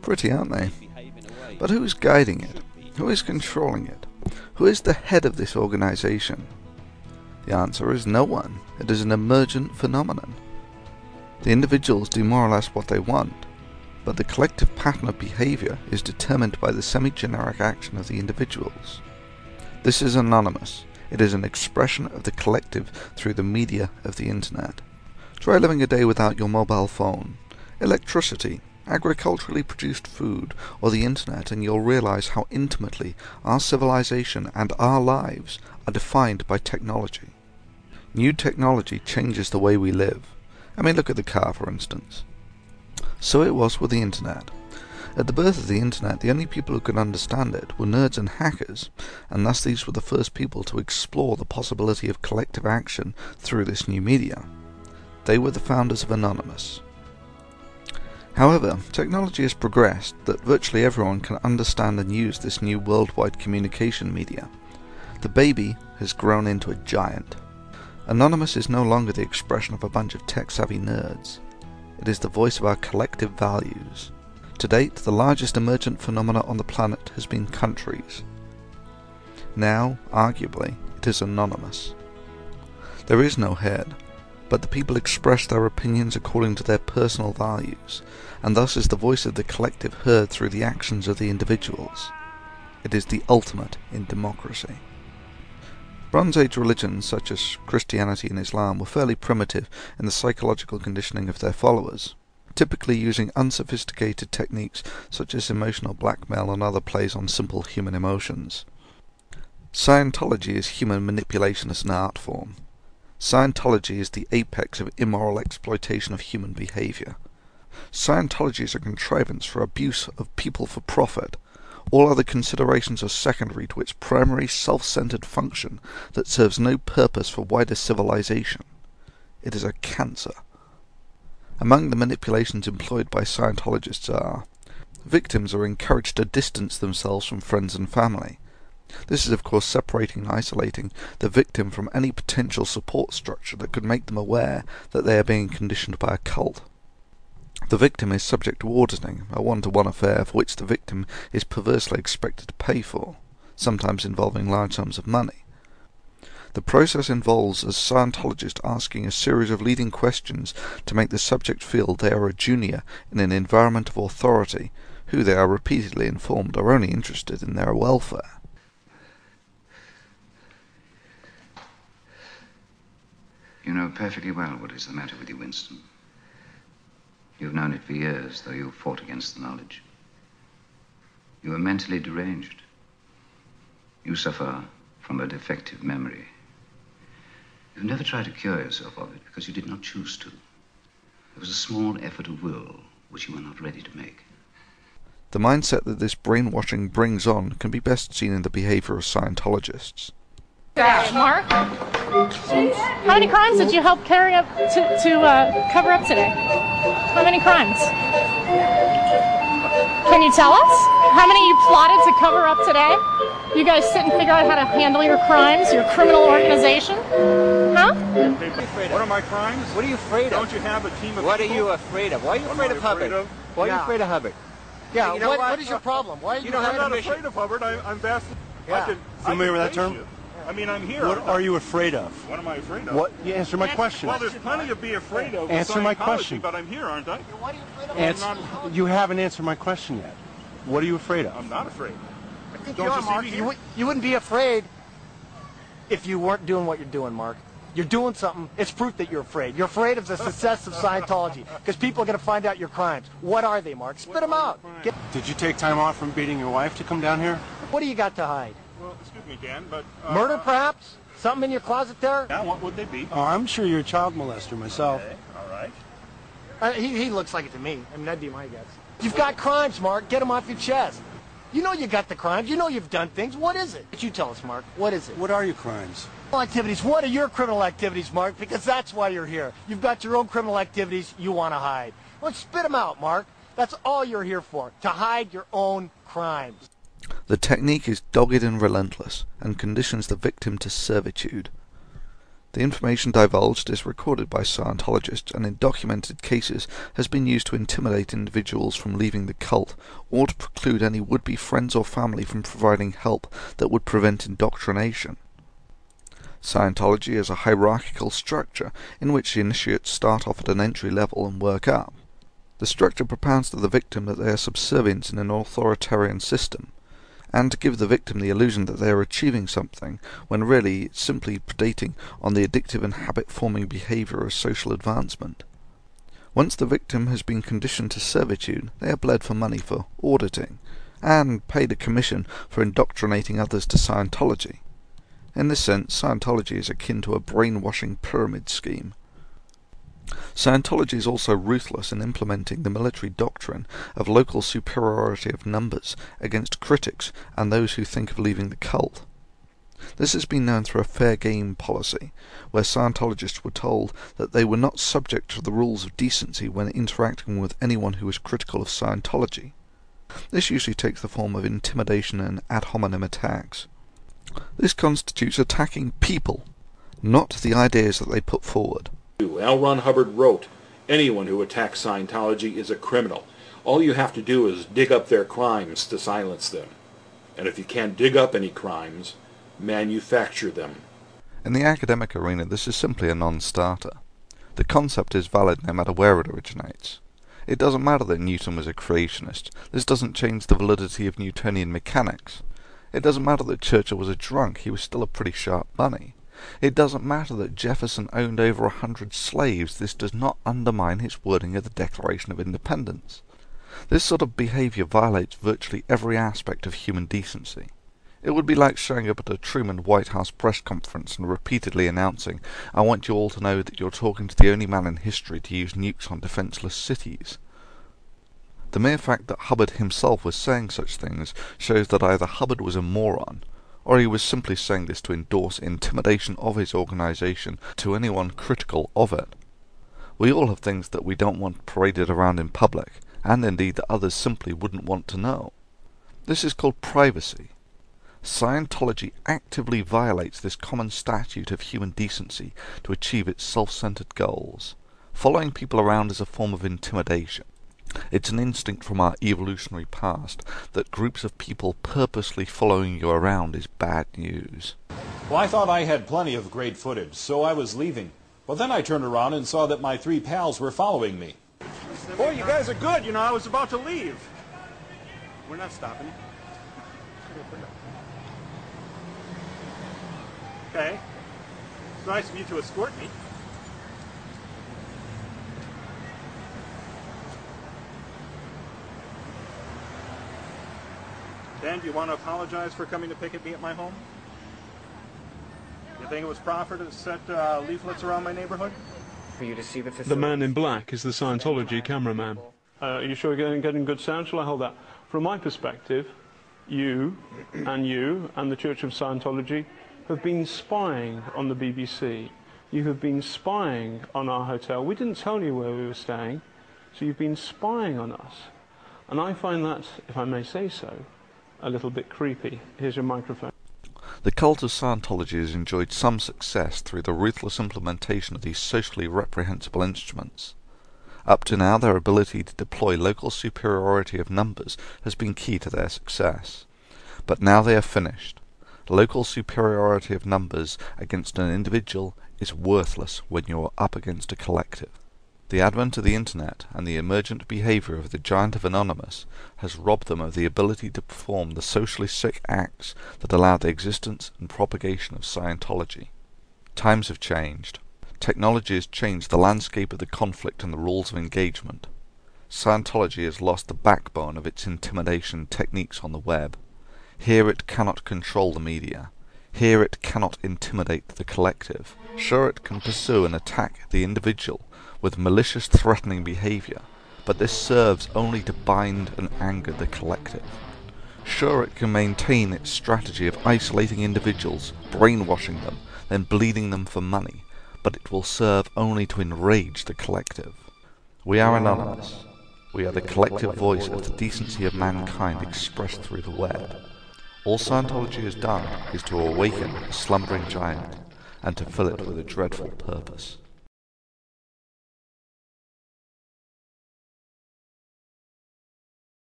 Pretty, aren't they? But who's guiding it? Who is controlling it? Who is the head of this organization? The answer is no one. It is an emergent phenomenon. The individuals do more or less what they want, but the collective pattern of behavior is determined by the semi-generic action of the individuals. This is anonymous. It is an expression of the collective through the media of the internet. Try living a day without your mobile phone, electricity, agriculturally produced food, or the internet, and you'll realize how intimately our civilization and our lives are defined by technology. New technology changes the way we live. I mean, look at the car, for instance. So it was with the internet. At the birth of the internet, the only people who could understand it were nerds and hackers, and thus these were the first people to explore the possibility of collective action through this new media. They were the founders of Anonymous. However, technology has progressed that virtually everyone can understand and use this new worldwide communication media. The baby has grown into a giant. Anonymous is no longer the expression of a bunch of tech-savvy nerds. It is the voice of our collective values. To date, the largest emergent phenomena on the planet has been countries. Now, arguably, it is anonymous. There is no head, but the people express their opinions according to their personal values, and thus is the voice of the collective heard through the actions of the individuals. It is the ultimate in democracy. Bronze Age religions such as Christianity and Islam were fairly primitive in the psychological conditioning of their followers, typically using unsophisticated techniques such as emotional blackmail and other plays on simple human emotions. Scientology is human manipulation as an art form. Scientology is the apex of immoral exploitation of human behavior. Scientology is a contrivance for abuse of people for profit. All other considerations are secondary to its primary self-centered function that serves no purpose for wider civilization. It is a cancer. Among the manipulations employed by Scientologists are: victims are encouraged to distance themselves from friends and family. This is of course separating and isolating the victim from any potential support structure that could make them aware that they are being conditioned by a cult. The victim is subject to auditing, a one-to-one affair for which the victim is perversely expected to pay for, sometimes involving large sums of money. The process involves a Scientologist asking a series of leading questions to make the subject feel they are a junior in an environment of authority, who they are repeatedly informed are only interested in their welfare. You know perfectly well what is the matter with you, Winston. You've known it for years, though you've fought against the knowledge. You are mentally deranged. You suffer from a defective memory. You've never tried to cure yourself of it because you did not choose to. There was a small effort of will which you were not ready to make. The mindset that this brainwashing brings on can be best seen in the behavior of Scientologists. Mark, how many crimes did you help carry up to cover up today? How many crimes? Can you tell us? How many you plotted to cover up today? You guys sit and figure out how to handle your crimes, your criminal organization? Huh? What are my crimes? What are you afraid of? Don't you have a team of What are people? you afraid of? Why are you afraid of Hubbard? Why are you afraid of Hubbard? Yeah, You know what is your problem? Why are you I'm have not a mission. afraid of Hubbard. I'm vastly... Yeah. Familiar with that term? You. I mean, I'm here. What are you afraid of? What am I afraid of? What? You answer my question. Well, there's plenty to be afraid of. with Answer my Scientology, question. But I'm here, aren't I? What are you afraid of? You haven't answered my question yet. What are you afraid of? I'm not afraid. I think Don't you are, you see Mark. me here? You wouldn't be afraid if you weren't doing what you're doing, Mark. You're doing something. It's proof that you're afraid. You're afraid of the success of Scientology because people are going to find out your crimes. What are they, Mark? Spit them out. Did you take time off from beating your wife to come down here? What do you got to hide? Well, excuse me, Dan, but... Murder, perhaps? Something in your closet there? Yeah, what would they be? Oh, I'm sure you're a child molester myself. Okay, all right. He looks like it to me. I mean, that'd be my guess. You've got crimes, Mark. Get them off your chest. You know you got the crimes. You know you've done things. What is it? You tell us, Mark. What is it? What are your crimes? Activities. What are your criminal activities, Mark? Because that's why you're here. You've got your own criminal activities you want to hide. Well, spit them out, Mark. That's all you're here for, to hide your own crimes. The technique is dogged and relentless, and conditions the victim to servitude. The information divulged is recorded by Scientologists and in documented cases has been used to intimidate individuals from leaving the cult or to preclude any would-be friends or family from providing help that would prevent indoctrination. Scientology is a hierarchical structure in which the initiates start off at an entry level and work up. The structure propounds to the victim that they are subservient in an authoritarian system, and to give the victim the illusion that they are achieving something, when really it's simply predating on the addictive and habit-forming behaviour of social advancement. Once the victim has been conditioned to servitude, they are bled for money for auditing, and paid a commission for indoctrinating others to Scientology. In this sense, Scientology is akin to a brainwashing pyramid scheme. Scientology is also ruthless in implementing the military doctrine of local superiority of numbers against critics and those who think of leaving the cult. This has been known through a fair game policy, where Scientologists were told that they were not subject to the rules of decency when interacting with anyone who was critical of Scientology. This usually takes the form of intimidation and ad hominem attacks. This constitutes attacking people, not the ideas that they put forward. L. Ron Hubbard wrote, "Anyone who attacks Scientology is a criminal. All you have to do is dig up their crimes to silence them. And if you can't dig up any crimes, manufacture them." In the academic arena, this is simply a non-starter. The concept is valid no matter where it originates. It doesn't matter that Newton was a creationist. This doesn't change the validity of Newtonian mechanics. It doesn't matter that Churchill was a drunk. He was still a pretty sharp bunny. It doesn't matter that Jefferson owned over 100 slaves. This does not undermine his wording of the Declaration of Independence. This sort of behaviour violates virtually every aspect of human decency. It would be like showing up at a Truman White House press conference and repeatedly announcing, "I want you all to know that you're talking to the only man in history to use nukes on defenceless cities." The mere fact that Hubbard himself was saying such things shows that either Hubbard was a moron, or he was simply saying this to endorse intimidation of his organisation to anyone critical of it. We all have things that we don't want paraded around in public, and indeed that others simply wouldn't want to know. This is called privacy. Scientology actively violates this common statute of human decency to achieve its self-centered goals. Following people around is a form of intimidation. It's an instinct from our evolutionary past that groups of people purposely following you around is bad news. Well, I thought I had plenty of great footage, so I was leaving. But then I turned around and saw that my 3 pals were following me. Boy, you guys are good. You know, I was about to leave. We're not stopping. Okay. It's nice of you to escort me. Dan, do you want to apologize for coming to picket me at my home? You think it was proper to set leaflets around my neighborhood? For you to see the facility. The man in black is the Scientology cameraman. Are you sure you're getting good sound? Shall I hold that? From my perspective, you and the Church of Scientology have been spying on the BBC. You have been spying on our hotel. We didn't tell you where we were staying, so you've been spying on us. And I find that, if I may say so, a little bit creepy. Here's your microphone. The cult of Scientology has enjoyed some success through the ruthless implementation of these socially reprehensible instruments. Up to now, their ability to deploy local superiority of numbers has been key to their success. But now they are finished. Local superiority of numbers against an individual is worthless when you are up against a collective. The advent of the Internet and the emergent behaviour of the giant of Anonymous has robbed them of the ability to perform the socially sick acts that allowed the existence and propagation of Scientology. Times have changed. Technology has changed the landscape of the conflict and the rules of engagement. Scientology has lost the backbone of its intimidation techniques on the web. Here it cannot control the media. Here it cannot intimidate the collective. Sure, it can pursue and attack the individual with malicious threatening behaviour, but this serves only to bind and anger the collective. Sure, it can maintain its strategy of isolating individuals, brainwashing them, then bleeding them for money, but it will serve only to enrage the collective. We are anonymous. We are the collective voice of the decency of mankind expressed through the web. All Scientology has done is to awaken a slumbering giant, and to fill it with a dreadful purpose.